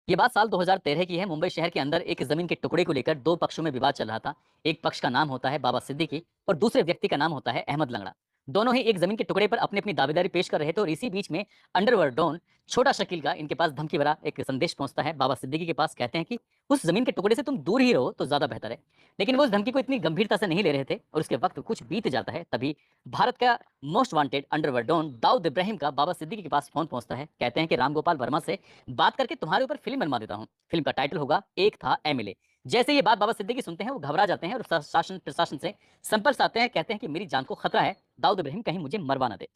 ये बात साल 2013 की है। मुंबई शहर के अंदर एक जमीन के टुकड़े को लेकर दो पक्षों में विवाद चल रहा था। एक पक्ष का नाम होता है बाबा सिद्दीकी और दूसरे व्यक्ति का नाम होता है अहमद लंगड़ा। दोनों ही एक जमीन के टुकड़े पर अपनी अपनी दावेदारी पेश कर रहे थे और इसी बीच में अंडरवर्ल्ड डॉन छोटा शकील का इनके पास धमकी भरा एक संदेश पहुंचता है बाबा सिद्दीकी के पास। कहते हैं कि उस जमीन के टुकड़े से तुम दूर ही रहो तो ज्यादा बेहतर है। लेकिन वो उस धमकी को इतनी गंभीरता से नहीं ले रहे थे और उसके वक्त कुछ बीत जाता है। तभी भारत का most wanted underworld don Dawood Ibrahim का बाबा सिद्दीकी के पास फोन पहुंचता है। कहते हैं कि राम गोपाल वर्मा से बात करके तुम्हारे ऊपर फिल्म बनवा देता हूँ। फिल्म का टाइटल होगा एक था एमएलए। जैसे ये बात बाबा सिद्दीकी सुनते हैं वो घबरा जाते हैं और शासन प्रशासन से संपर्क साधते हैं। कहते हैं कि मेरी जान को खतरा है, दाऊद इब्राहिम कहीं मुझे मरवा ना दे।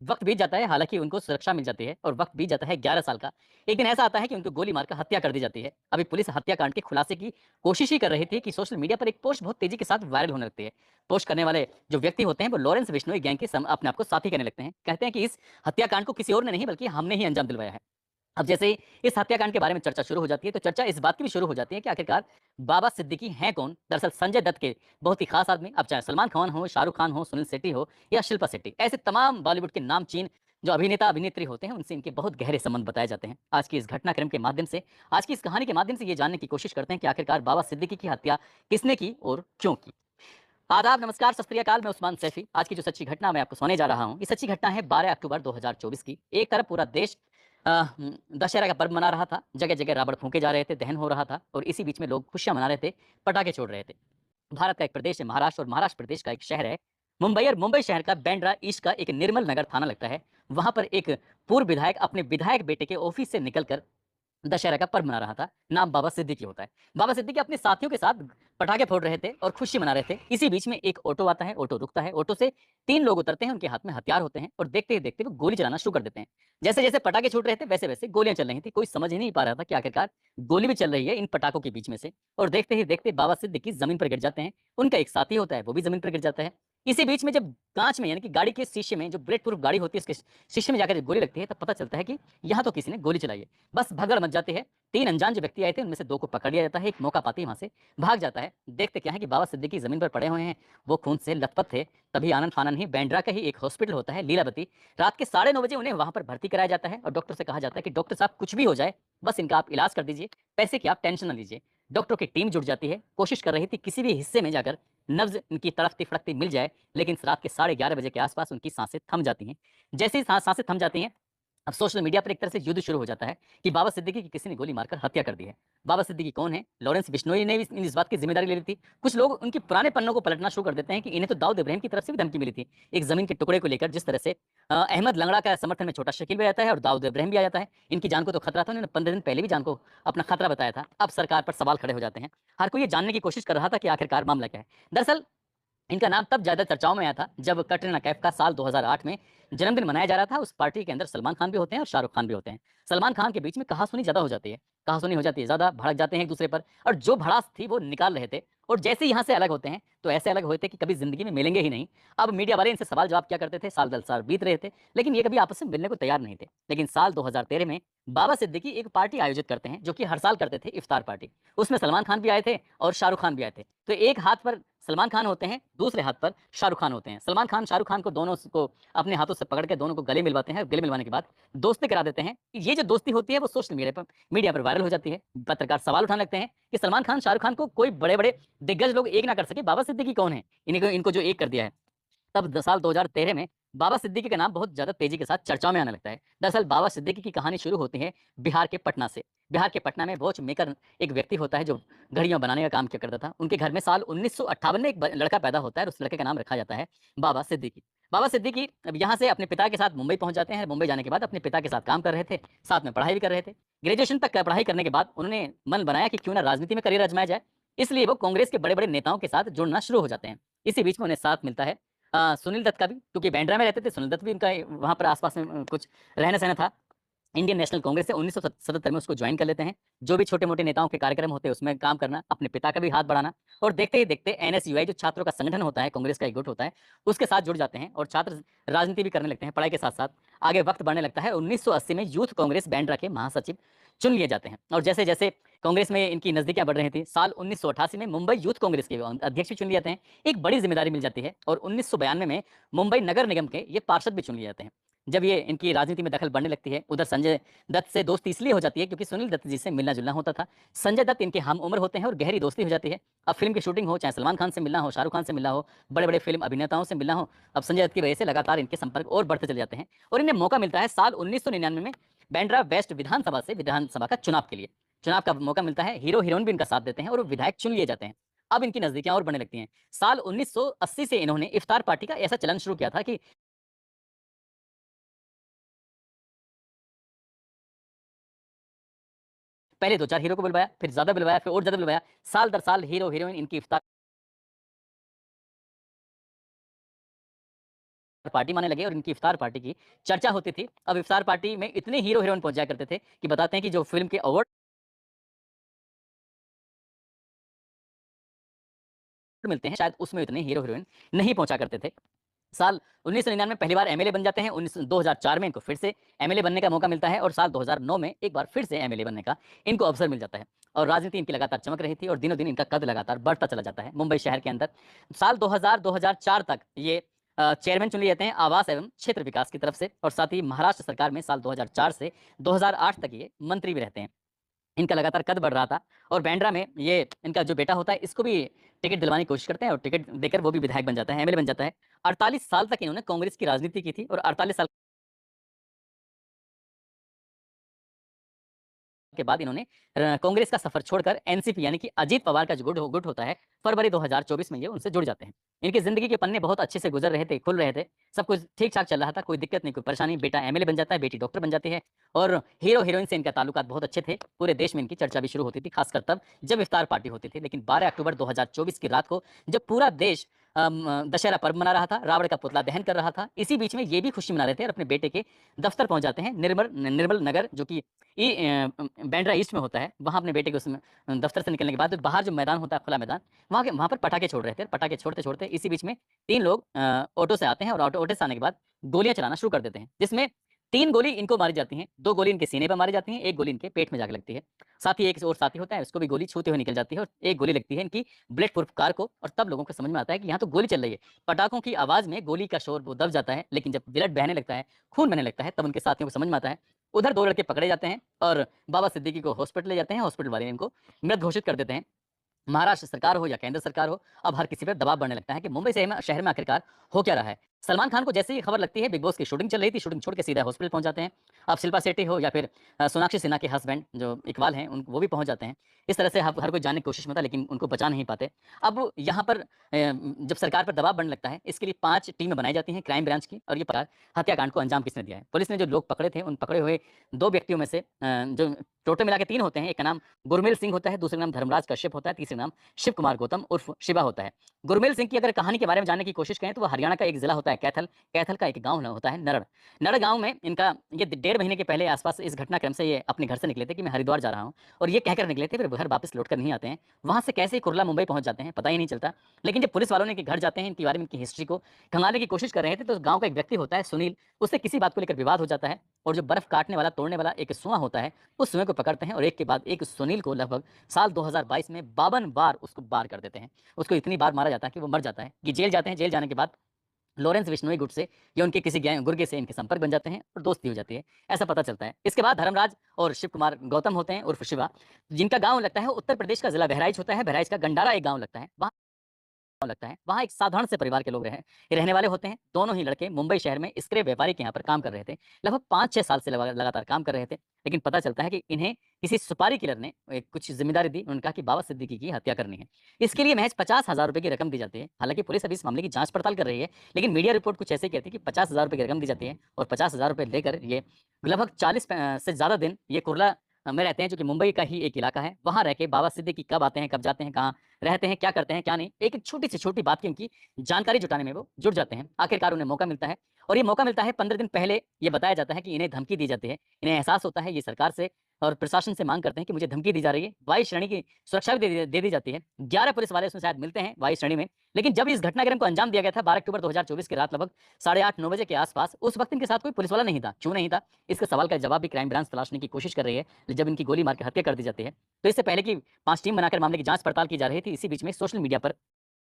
वक्त बीत जाता है, हालांकि उनको सुरक्षा मिल जाती है और वक्त बीत जाता है 11 साल का। एक दिन ऐसा आता है कि उनको गोली मारकर हत्या कर दी जाती है। अभी पुलिस हत्याकांड के खुलासे की कोशिश ही कर रही थी कि सोशल मीडिया पर एक पोस्ट बहुत तेजी के साथ वायरल होने लगती है। पोस्ट करने वाले जो व्यक्ति होते हैं वो लॉरेंस बिश्नोई गैंग के अपने आप को साथी करने लगते हैं। कहते हैं कि इस हत्याकांड को किसी और ने नहीं बल्कि हमने ही अंजाम दिलवाया है। अब जैसे ही इस हत्याकांड के बारे में चर्चा शुरू हो जाती है तो चर्चा इस बात की भी शुरू हो जाती है कि आखिरकार बाबा सिद्दीकी हैं कौन। दरअसल संजय दत्त के बहुत ही खास आदमी, अब चाहे सलमान खान हो, शाहरुख खान हो, सुनील शेट्टी हो या शिल्पा शेट्टी, ऐसे तमाम बॉलीवुड के नामचीन जो अभिनेता अभिनेत्री होते हैं उनसे इनके बहुत गहरे संबंध बताए जाते हैं। आज की इस घटनाक्रम के माध्यम से, आज की इस कहानी के माध्यम से ये जानने की कोशिश करते हैं कि आखिरकार बाबा सिद्दीकी की हत्या किसने की और क्यों की। आदाब, नमस्कार, सत श्री अकाल। मैं उस्मान सैफी। आज की जो सच्ची घटना मैं आपको सुनाने जा रहा हूँ, ये सच्ची घटना है 12 अक्टूबर 2024 की। एक तरफ पूरा देश दशहरा का पर्व मना रहा था, जगह जगह रावण फूंके जा रहे थे, दहन हो रहा था और इसी बीच में लोग खुशियां मना रहे थे, पटाखे छोड़ रहे थे। भारत का एक प्रदेश है महाराष्ट्र और महाराष्ट्र प्रदेश का एक शहर है मुंबई और मुंबई शहर का बैंड्रा ईस्ट का एक निर्मल नगर थाना लगता है। वहां पर एक पूर्व विधायक अपने विधायक बेटे के ऑफिस से निकलकर दशहरा का पर्व मना रहा था। नाम बाबा सिद्दीकी होता है। बाबा सिद्दीकी अपने साथियों के साथ पटाखे फोड़ रहे थे और खुशी मना रहे थे। इसी बीच में एक ऑटो आता है, ऑटो रुकता है, ऑटो से तीन लोग उतरते हैं, उनके हाथ में हथियार होते हैं और देखते ही देखते वो गोली चलाना शुरू कर देते हैं। जैसे जैसे पटाखे छूट रहे थे वैसे वैसे गोलियां चल रही थी। कोई समझ ही नहीं पा रहा था कि आखिरकार गोली भी चल रही है इन पटाखों के बीच में से। और देखते ही देखते बाबा सिद्दीकी जमीन पर गिर जाते हैं। उनका एक साथी होता है, वो भी जमीन पर गिर जाता है। इसी बीच में जब कांच में यानी कि गाड़ी के शीशे में, जो बुलेट प्रूफ गाड़ी होती है, उसके शीशे में जाकर जब गोली लगती है तब पता चलता है कि यहाँ तो किसी ने गोली चलाई है। बस भगदड़ मच जाती है। तीन अनजान जो व्यक्ति आए थे उनमें से दो को पकड़ लिया जाता है। एक मौका पाते ही वहां से भाग जाता है। देखते क्या है कि बाबा सिद्दीकी जमीन पर पड़े हुए हैं, वो खून से लथपथ थे। तभी आनंद फानन ही बैंड्रा का ही एक हॉस्पिटल होता है लीलावती। रात के 9:30 बजे उन्हें वहां पर भर्ती कराया जाता है और डॉक्टर से कहा जाता है कि डॉक्टर साहब कुछ भी हो जाए, बस इनका आप इलाज कर दीजिए, पैसे की आप टेंशन न लीजिए। डॉक्टरों की टीम जुट जाती है, कोशिश कर रही थी किसी भी हिस्से में जाकर नब्ज इनकी तड़कती फड़कती मिल जाए। लेकिन रात के 11:30 बजे के आसपास उनकी सांसें थम जाती हैं। जैसे ही सांसें थम जाती हैं, अब सोशल मीडिया पर एक तरह से युद्ध शुरू हो जाता है कि बाबा सिद्दीकी की किसी ने गोली मारकर हत्या कर दी है। बाबा सिद्दीकी कौन है? लॉरेंस बिश्नोई ने भी इस बात की जिम्मेदारी ले ली थी। कुछ लोग उनके पुराने पन्नों को पलटना शुरू कर देते हैं कि इन्हें तो दाऊद इब्राहिम की तरफ से भी धमकी मिली थी एक जमीन के टुकड़े को लेकर। जिस तरह से अहमद लंगड़ा का समर्थन में छोटा शकील भी आता है और दाऊद इब्राहिम भी आ जाता है। इनकी जान को तो खतरा था, उन्होंने 15 दिन पहले भी जान को अपना खतरा बताया था। अब सरकार पर सवाल खड़े हो जाते हैं। हर कोई ये जानने की कोशिश कर रहा था कि आखिरकार मामला क्या है। दरअसल इनका नाम तब ज़्यादा चर्चाओं में आया था जब कटरीना कैफ का साल 2008 में जन्मदिन मनाया जा रहा था। उस पार्टी के अंदर सलमान खान भी होते हैं और शाहरुख खान भी होते हैं। सलमान खान के बीच में कहासुनी ज़्यादा हो जाती है, कहासुनी हो जाती है ज़्यादा, भड़क जाते हैं एक दूसरे पर और जो भड़ास थी वो निकाल रहे थे। और जैसे ही यहाँ से अलग होते हैं तो ऐसे अलग होते कि कभी ज़िंदगी में मिलेंगे ही नहीं। अब मीडिया वाले इनसे सवाल जवाब क्या करते थे, साल 10 साल बीत रहे थे लेकिन ये कभी आपस में मिलने को तैयार नहीं थे। लेकिन साल 2013 में बाबा सिद्दीकी एक पार्टी आयोजित करते हैं जो कि हर साल करते थे, इफ्तार पार्टी। उसमें सलमान खान भी आए थे और शाहरुख खान भी आए थे। तो एक हाथ पर सलमान खान होते हैं, दूसरे हाथ पर शाहरुख खान होते हैं। सलमान खान शाहरुख खान को दोनों को अपने हाथों से पकड़ के दोनों को गले मिलवाते हैं। गले मिलवाने के बाद दोस्ती करा देते हैं। ये जो दोस्ती होती है वो सोशल मीडिया पर वायरल हो जाती है। पत्रकार सवाल उठाने लगते हैं कि सलमान खान शाहरुख खान को कोई बड़े बड़े दिग्गज लोग एक ना कर सके, बाबा सिद्दीकी कौन है इनको इनको जो एक कर दिया है। तब साल 2013 में बाबा सिद्दीकी का नाम बहुत ज़्यादा तेजी के साथ चर्चाओं में आने लगता है। दरअसल बाबा सिद्दीकी की कहानी शुरू होती है बिहार के पटना से। बिहार के पटना में वॉच मेकर एक व्यक्ति होता है जो घड़ियां बनाने का काम किया करता था। उनके घर में साल 1958 में एक लड़का पैदा होता है और उस लड़के का नाम रखा जाता है बाबा सिद्दीकी। बाबा सिद्दीकी अब यहाँ से अपने पिता के साथ मुंबई पहुंच जाते हैं। मुंबई जाने के बाद अपने पिता के साथ काम कर रहे थे, साथ में पढ़ाई भी कर रहे थे। ग्रेजुएशन तक पढ़ाई करने के बाद उन्होंने मन बनाया कि क्यों ना राजनीति में करियर आजमाया जाए। इसलिए वो कांग्रेस के बड़े बड़े नेताओं के साथ जुड़ना शुरू हो जाते हैं। इसी बीच में उन्हें साथ मिलता है सुनील दत्त का भी, क्योंकि बांद्रा में रहते थे। सुनील दत्त भी उनका वहाँ पर आसपास में कुछ रहना सहना था। इंडियन नेशनल कांग्रेस से 1977 में उसको ज्वाइन कर लेते हैं। जो भी छोटे मोटे नेताओं के कार्यक्रम होते हैं उसमें काम करना, अपने पिता का भी हाथ बढ़ाना और देखते ही देखते एनएसयूआई जो छात्रों का संगठन होता है, कांग्रेस का एक गुट होता है, उसके साथ जुड़ जाते हैं और छात्र राजनीति भी करने लगते हैं पढ़ाई के साथ साथ। आगे वक्त बढ़ने लगता है। 1980 में यूथ कांग्रेस बांद्रा के महासचिव चुन लिए जाते हैं और जैसे जैसे कांग्रेस में इनकी नजदीकियां बढ़ रही थी, साल 1988 में मुंबई यूथ कांग्रेस के अध्यक्ष भी चुन लिए जाते हैं। एक बड़ी जिम्मेदारी मिल जाती है और 1992 में मुंबई नगर निगम के ये पार्षद भी चुन लिए जाते हैं। जब ये इनकी राजनीति में दखल बढ़ने लगती है, उधर संजय दत्त से दोस्ती इसलिए हो जाती है क्योंकि सुनील दत्त जी से मिलना-जुलना होता था। संजय दत्त इनके हम उम्र होते हैं और गहरी दोस्ती हो जाती है। अब फ़िल्म की शूटिंग हो, चाहे सलमान खान से मिलना हो, शाहरुख खान से मिलना हो, बड़े-बड़े फ़िल्म अभिनेताओं से मिलना हो, अब संजय दत्त की वजह से लगातार इनके संपर्क और बढ़ते चले जाते हैं और इन्हें मौका मिलता है साल 1999 में बांद्रा वेस्ट विधानसभा से विधानसभा का चुनाव के लिए। चुनाव का मौका मिलता है, हीरो-हीरोइन भी इनका साथ देते हैं और वो विधायक चुन लिए जाते हैं। अब इनकी नज़दीकियाँ और बढ़ने लगती हैं। साल 1980 से इन्होंने इफ्तार पार्टी का ऐसा चलन शुरू किया था कि पहले 2-4 हीरो को बुलवाया, फिर ज़्यादा बुलवाया, फिर और ज़्यादा बुलवाया। साल दर साल हीरो-हीरोइन इनकी इफ्तार पार्टी मानने लगे और इनकी इफ्तार पार्टी की चर्चा होती थी। अब इफ्तार पार्टी में इतने हीरो-हीरोइन पहुँच जाया करते थे कि बताते हैं कि जो फ़िल्म के अवार्ड मिलते हैं, शायद उसमें इतने हीरो-हीरोइन नहीं पहुँचा करते थे। साल 1999 में पहली बार एमएलए बन जाते हैं, 2004 में इनको फिर से एमएलए बनने का मौका मिलता है और साल 2009 में एक बार फिर से एमएलए बनने का इनको अवसर मिल जाता है और राजनीति इनकी लगातार चमक रही थी और दिनों-दिन इनका कद लगातार बढ़ता चला जाता है मुंबई शहर के अंदर। साल 2000-2004 तक ये चेयरमैन चुन लिए जाते हैं आवास एवं क्षेत्र विकास की तरफ से और साथ ही महाराष्ट्र सरकार में साल 2004 से 2008 तक ये मंत्री भी रहते हैं। इनका लगातार कद बढ़ रहा था और बांद्रा में ये इनका जो बेटा होता है इसको भी टिकट दिलवाने की कोशिश करते हैं और टिकट देकर वो भी विधायक बन जाता है, एमएलए बन जाता है। 48 साल तक इन्होंने कांग्रेस की राजनीति की थी और 48 साल के बाद इन्होंने कांग्रेस का सफर छोड़कर एनसीपी यानी कि अजीत पवार का जो गुट होता है, फरवरी 2024 में ये उनसे जुड़ जाते हैं। इनकी ज़िंदगी के पन्ने बहुत अच्छे से गुज़र रहे थे, खुल रहे थे, सब कुछ ठीक-ठाक चल रहा था, कोई दिक्कत नहीं, कोई परेशानी। बेटा एमएलए बन जाता है, बेटी डॉक्टर बन जाती है और हीरो-हीरोइन से इनका ताल्लुकात बहुत अच्छे थे। पूरे देश में इनकी चर्चा भी शुरू होती थी, खासकर तब जब इफ्तार पार्टी होती थी। लेकिन 12 अक्टूबर 2024 की रात को जब पूरा देश दशहरा पर्व मना रहा था, रावण का पुतला दहन कर रहा था, इसी बीच में ये भी खुशी मना रहे थे और अपने बेटे के दफ्तर पहुँच जाते हैं, निर्मल नगर जो कि बांद्रा ईस्ट में होता है, वहाँ अपने बेटे के उसमें दफ्तर से निकलने के बाद बाहर जो मैदान होता है, खुला मैदान, वहाँ पर पटाखे छोड़ रहे थे। पटाखे छोड़ते-छोड़ते इसी बीच में 3 लोग ऑटो से आते हैं और ऑटो से आने के बाद गोलियाँ चलाना शुरू कर देते हैं, जिसमें 3 गोली इनको मारी जाती हैं, 2 गोली इनके सीने पे मारी जाती हैं, 1 गोली इनके पेट में जाके लगती है। साथ ही एक और साथी होता है, उसको भी गोली छूते हुए निकल जाती है और 1 गोली लगती है इनकी बुलेट प्रूफ कार को और तब लोगों को समझ में आता है कि यहाँ तो गोली चल रही है। पटाखों की आवाज़ में गोली का शोर वो दब जाता है, लेकिन जब ब्लड बहने लगता है, खून बहने लगता है, तब उनके साथियों को समझ में आता है। उधर 2 लड़के पकड़े जाते हैं और बाबा सिद्दीकी को हॉस्पिटल ले जाते हैं, हॉस्पिटल वाले इनको मृत घोषित कर देते हैं। महाराष्ट्र सरकार हो या केंद्र सरकार हो, अब हर किसी पर दबाव बढ़ने लगता है कि मुंबई शहर में आखिरकार हो क्या रहा है। सलमान खान को जैसे ही खबर लगती है बिग बॉस की शूटिंग चल रही थी, शूटिंग छोड़ के सीधा हॉस्पिटल पहुंच जाते हैं। अब शिल्पा शेट्टी हो या फिर सोनाक्षी सिन्हा के हस्बैंड जो इकबाल हैं वो भी पहुंच जाते हैं। इस तरह से हर कोई जानने की कोशिश में था लेकिन उनको बचा नहीं पाते। अब यहाँ पर जब सरकार पर दबाव बढ़ने लगता है, इसके लिए 5 टीमें बनाई जाती हैं क्राइम ब्रांच की और ये पता हत्याकांड को अंजाम किसने दिया है। पुलिस ने जो लोग पकड़े थे, उन पकड़े हुए 2 व्यक्तियों में से जो टोटल मिला के 3 होते हैं, एक का नाम गुरमेल सिंह होता है, दूसरे का नाम धर्मराज कश्यप होता है, तीसरे नाम शिव कुमार गौतम उर्फ शिवा होता है। गुरमेल सिंह की अगर कहानी के बारे में जानने की कोशिश करें तो वो हरियाणा का एक ज़िला होता है कैथल, कैथल का एक गाँव होता है नरड़। नरड़ गाँव में इनका ये 1.5 महीने के पहले आस-पास इस घटनाक्रम से ये अपने घर से निकले थे कि मैं हरिद्वार जा रहा हूँ और ये कहकर निकले थे, फिर घर वापस लौट कर नहीं आते हैं। वहाँ से कैसे कुर्ला मुंबई पहुँच जाते हैं, पता ही नहीं चलता। लेकिन जब पुलिस वालों ने इनके घर जाते हैं, इनके बारे में इनकी हिस्ट्री को खंगालने की कोशिश कर रहे थे, तो गाँव का एक व्यक्ति होता है सुनील, उससे किसी बात को लेकर विवाद हो जाता है और जो बर्फ़ काटने वाला, तोड़ने वाला एक सुआँ होता है, उस सुएँ को पकड़ते हैं और एक के बाद एक सुनील को लगभग साल 2022 में 52 बार उसको बार कर देते हैं। उसको इतनी बार मारा जाता है कि वो मर जाता है। ये जेल जाते हैं, जेल जाने के बाद लॉरेंस बिश्नोई गुट से या उनके किसी गैंग गुर्गे से इनके संपर्क बन जाते हैं और दोस्ती हो जाती है, ऐसा पता चलता है। इसके बाद धर्मराज और शिव कुमार गौतम होते हैं उर्फ शिवा, जिनका गाँव लगता है उत्तर प्रदेश का ज़िला बहराइच होता है, बहराइच का गंडारा एक गाँव लगता है। वहाँ लगता है, वहाँ एक साधारण से परिवार के लोग रहने वाले होते हैं। दोनों ही लड़के मुंबई शहर में स्क्रैप व्यापारी के यहाँ पर काम कर रहे थे। लगभग 5-6 साल से लगातार काम कर रहे थे। लेकिन पता चलता है कि इन्हें किसी सुपारी किलर ने कुछ ज़िम्मेदारी दी। उन्होंने कहा कि बाबा सिद्दीकी की हत्या करनी है। इसके लिए महज़ 50,000 रुपए की रकम दी जाती है। हालाँकि पुलिस अभी इस मामले की जाँच-पड़ताल कर रही है, लेकिन मीडिया रिपोर्ट कुछ ऐसे कहती है कि 50,000 रुपए की रकम दी जाती है और 50,000 रुपए लेकर ये लगभग 40 से ज़्यादा दिन ये कुर्ला में रहते हैं, जो कि मुंबई का ही एक इलाका है। वहाँ रह के बाबा सिद्दीकी कब आते हैं, कब जाते हैं, कहाँ रहते हैं, क्या करते हैं, क्या नहीं, एक-एक छोटी से छोटी बात की उनकी जानकारी जुटाने में वो जुट जाते हैं। आखिरकार उन्हें मौका मिलता है और ये मौका मिलता है 15 दिन पहले ये बताया जाता है कि इन्हें धमकी दी जाती है। इन्हें एहसास होता है ये सरकार से और प्रशासन से माँग करते हैं कि मुझे धमकी दी जा रही है। वायु श्रेणी की सुरक्षा भी दे दी जाती है। 11 पुलिस वाले उसमें शायद मिलते हैं वायु श्रेणी में। लेकिन जब इस घटनाक्रम को अंजाम दिया गया था 12 अक्टूबर 2024 की रात लगभग साढ़े 8-9 बजे के आस-पास, उस वक़्त इनके साथ कोई पुलिस वाला नहीं था। क्यों नहीं था? इसके सवाल का जवाब भी क्राइम ब्रांच तलाशने की कोशिश कर रही है, जब इनकी गोली मार के हत्या कर दी जाती है। तो इससे पहले कि 5 टीम बनाकर मामले की जाँच-पड़ताल की जा रही थी, इसी बीच में सोशल मीडिया पर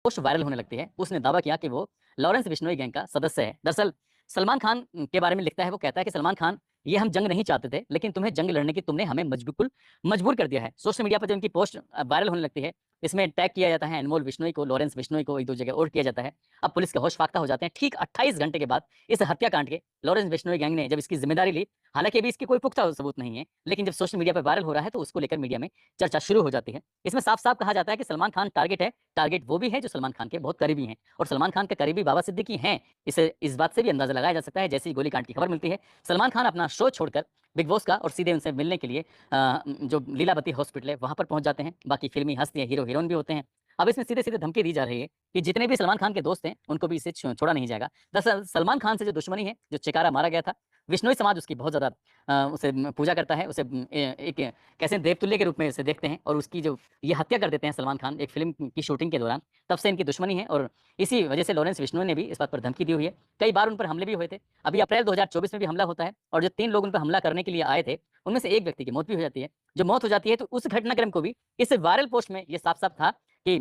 पोस्ट वायरल होने लगती है। उसने दावा किया कि वो लॉरेंस बिश्नोई गैंग का सदस्य है। दरअसल सलमान खान के बारे में लिखता है, वो कहता है कि सलमान खान, ये हम जंग नहीं चाहते थे, लेकिन तुम्हें जंग लड़ने की तुमने हमें मजबूर कर दिया है। सोशल मीडिया पर जब इनकी पोस्ट वायरल होने लगती है, इसमें टैग किया जाता है अनमोल विश्नोई को, लॉरेंस विश्नोई को, एक दो जगह और किया जाता है। अब पुलिस के होश फाख्ता हो जाते हैं। ठीक 28 घंटे के बाद इस हत्याकांड के लॉरेंस बिश्नोई गैंग ने जब इसकी जिम्मेदारी ली, हालांकि अभी इसकी कोई पुख्ता सबूत नहीं है, लेकिन जब सोशल मीडिया पर वायरल हो रहा है तो उसको लेकर मीडिया में चर्चा शुरू हो जाती है। इसमें साफ साफ कहा जाता है कि सलमान खान टारगेट है। टारगेट वो भी है जो सलमान खान के बहुत करीबी हैं, और सलमान खान के करीबी बाबा सिद्दीकी हैं। इसे इस बात से भी अंदाजा लगाया जा सकता है, जैसे ही गोलीकांड की खबर मिलती है, सलमान खान अपना शो छोड़कर बिग बॉस का और सीधे उनसे मिलने के लिए जो लीलावती हॉस्पिटल है वहां पर पहुंच जाते हैं। बाकी फिल्मी हस्ती है, हीरो हीरोइन भी होते हैं। अब इसमें सीधे सीधे धमकी दी जा रही है कि जितने भी सलमान खान के दोस्त हैं उनको भी इसे छोड़ा नहीं जाएगा। दरअसल सलमान खान से जो दुश्मनी है, जो चिकारा मारा गया था, विश्नोई समाज उसकी बहुत ज़्यादा उसे पूजा करता है, उसे एक कैसे देवतुल्य के रूप में उसे देखते हैं, और उसकी जो ये हत्या कर देते हैं सलमान खान एक फिल्म की शूटिंग के दौरान, तब से इनकी दुश्मनी है। और इसी वजह से लॉरेंस विश्नोई ने भी इस बात पर धमकी दी हुई है। कई बार उन पर हमले भी हुए थे। अभी अप्रैल 2024 में भी हमला होता है, और जो 3 लोग उन पर हमला करने के लिए आए थे, उनमें से एक व्यक्ति की मौत भी हो जाती है। जो मौत हो जाती है तो उस घटनाक्रम को भी इस वायरल पोस्ट में ये साफ साफ था कि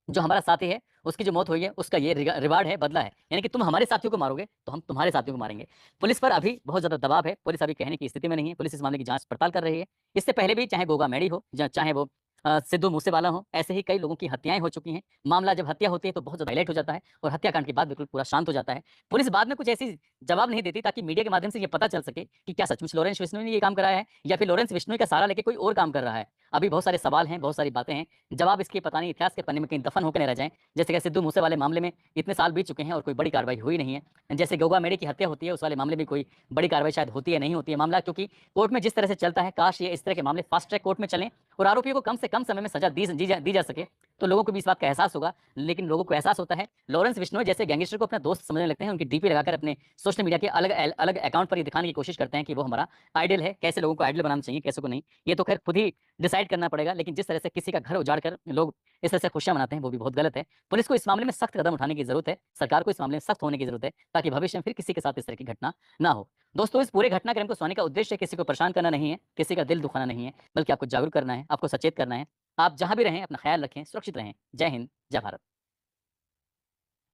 जो हमारा साथी है उसकी जो मौत हुई है उसका ये रिवार्ड है, बदला है। यानी कि तुम हमारे साथियों को मारोगे तो हम तुम्हारे साथियों को मारेंगे। पुलिस पर अभी बहुत ज़्यादा दबाव है। पुलिस अभी कहने की स्थिति में नहीं है। पुलिस इस मामले की जांच पड़ताल कर रही है। इससे पहले भी चाहे गोगा मैडी हो, चाहे वो सिद्धू मूसेवाला हो, ऐसे ही कई लोगों की हत्याएं हो चुकी हैं। मामला जब हत्या होती है तो बहुत ज़्यादा हाईलाइट हो जाता है, और हत्याकांड के बाद बिल्कुल पूरा शांत हो जाता है। पुलिस बाद में कुछ ऐसी जवाब नहीं देती ताकि मीडिया के माध्यम से ये पता चल सके कि क्या सचमुच लॉरेंस विश्नोई ने ये काम कराया है, या फिर लॉरेंस विश्नोई का सहारा लेके कोई और काम कर रहा है। अभी बहुत सारे सवाल हैं, बहुत सारी बातें हैं। जवाब इसके पता नहीं इतिहास के पन्ने में कहीं दफन होकर न रह जाएं। जैसे कि सिद्धू मूसे वाले मामले में इतने साल बीत चुके हैं और कोई बड़ी कार्रवाई हुई नहीं है। जैसे गोगा मेडे की हत्या होती है, उस वाले मामले में कोई बड़ी कार्रवाई शायद होती है, नहीं होती है मामला, क्योंकि कोर्ट में जिस तरह से चलता है, काश ये इस तरह के मामले फास्ट ट्रैक कोर्ट में चलें और आरोपियों को कम से कम समय में सजा दी जा सके, तो लोगों को भी इस बात का एहसास होगा। लेकिन लोगों को एहसास होता है लॉरेंस विश्नोई जैसे गैंगस्टर को अपना दोस्त समझने लगते हैं। उनकी डीपी लगाकर अपने सोशल मीडिया के अलग अलग अकाउंट पर ये दिखाने की कोशिश करते हैं कि वो हमारा आइडल है। कैसे लोगों को आइडल बनाना चाहिए, कैसे को नहीं, ये तो खैर खुद ही डिसाइड करना पड़ेगा। लेकिन जिस तरह से किसी का घर उजाड़ कर लोग इस तरह से खुशियां मनाते हैं, वो भी बहुत गलत है। पुलिस को इस मामले में सख्त कदम उठाने की जरूरत है। सरकार को इस मामले में सख्त होने की जरूरत है, ताकि भविष्य में फिर किसी के साथ इस तरह की घटना ना हो। दोस्तों, इस पूरे घटनाक्रम को सुनाने का उद्देश्य किसी को परेशान करना नहीं है, किसी का दिल दुखाना नहीं है, बल्कि आपको जागरूक करना है, आपको सचेत करना है। आप जहां भी रहें अपना ख्याल रखें, सुरक्षित रहें। जय हिंद, जय भारत।